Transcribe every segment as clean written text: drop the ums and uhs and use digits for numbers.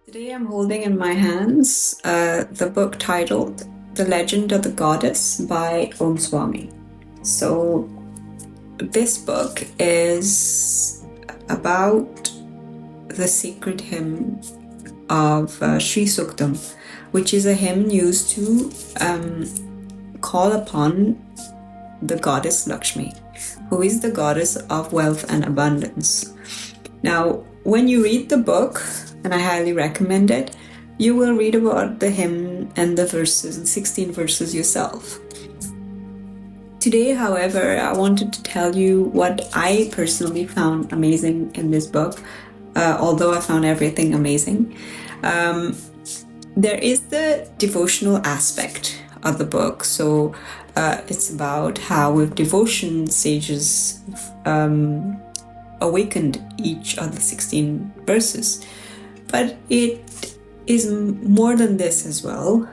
Today I'm holding in my hands the book titled The Legend of the Goddess by Om Swami. So this book is about the sacred hymn of Sri Suktam, which is a hymn used to call upon the goddess Lakshmi, who is the goddess of wealth and abundance. Now, when you read the book, and I highly recommend it, you will read about the hymn and the verses, the 16 verses yourself. Today, however, I wanted to tell you what I personally found amazing in this book, although I found everything amazing. There is the devotional aspect of the book. So it's about how with devotion sages awakened each of the 16 verses. But it is more than this as well,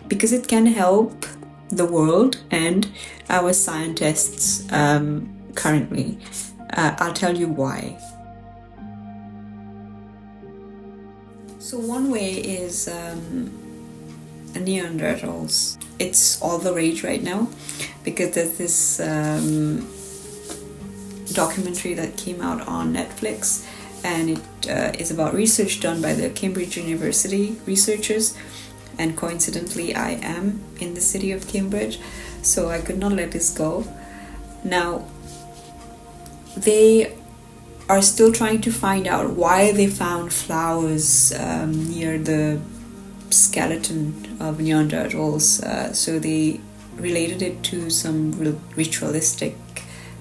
because it can help the world and our scientists currently. I'll tell you why. So one way is Neanderthals. It's all the rage right now because there's this documentary that came out on Netflix, and it is about research done by the Cambridge University researchers, and coincidentally I am in the city of Cambridge, so I could not let this go. Now, they are still trying to find out why they found flowers near the skeleton of Neanderthals, so they related it to some ritualistic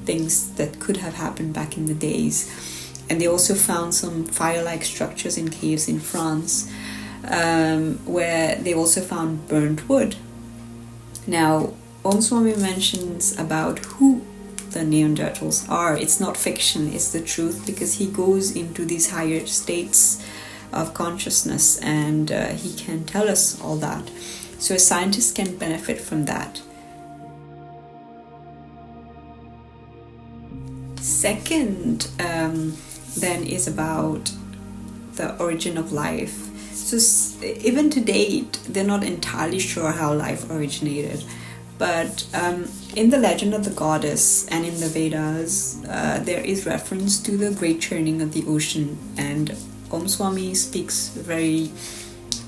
things that could have happened back in the days. And they also found some fire-like structures in caves in France, where they also found burnt wood. Now, Om Swami mentions about who the Neanderthals are. It's not fiction, it's the truth, because he goes into these higher states of consciousness and he can tell us all that. So a scientist can benefit from that. Second, then is about the origin of life. So even to date, they're not entirely sure how life originated. But in the legend of the goddess and in the Vedas, there is reference to the great churning of the ocean. And Om Swami speaks very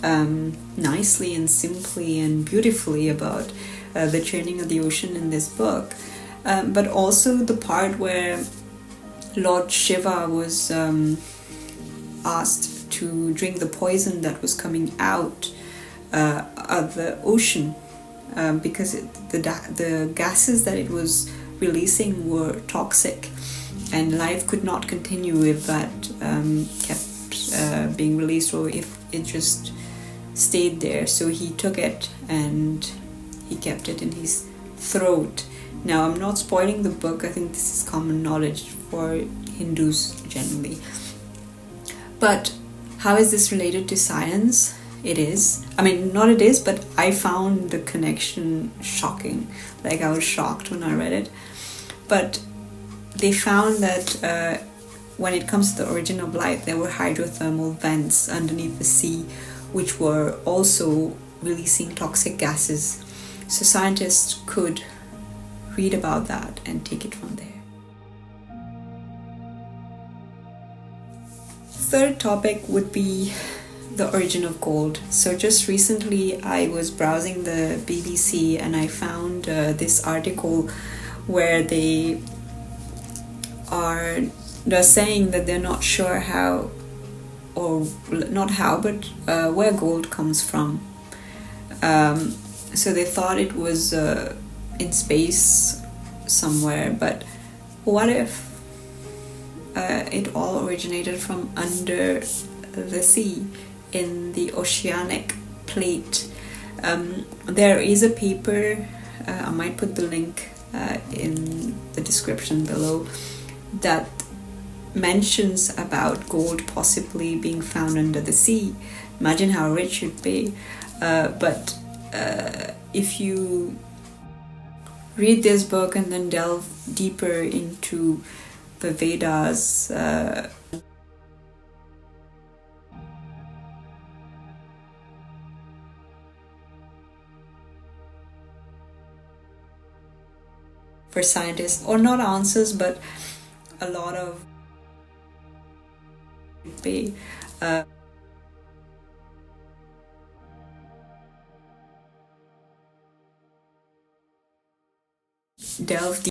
nicely and simply and beautifully about the churning of the ocean in this book. But also the part where Lord Shiva was asked to drink the poison that was coming out of the ocean, because the gases that it was releasing were toxic, and life could not continue if that kept being released, or if it just stayed there. So he took it and he kept it in his throat. Now, I'm not spoiling the book. I think this is common knowledge for Hindus generally. But how is this related to science? It is. I mean, not it is, but I found the connection shocking. Like, I was shocked when I read it. But they found that when it comes to the origin of life, there were hydrothermal vents underneath the sea, which were also releasing toxic gases. So scientists could read about that and take it from there. Third topic would be the origin of gold. So just recently I was browsing the BBC and I found this article where they're saying that they're not sure how, or not how, but where gold comes from. So they thought it was in space somewhere, but what if it all originated from under the sea in the oceanic plate? There is a paper, I might put the link in the description below, that mentions about gold possibly being found under the sea. Imagine how rich it'd be. But if you read this book and then delve deeper into the Vedas, for scientists, or not answers, but a lot of be delve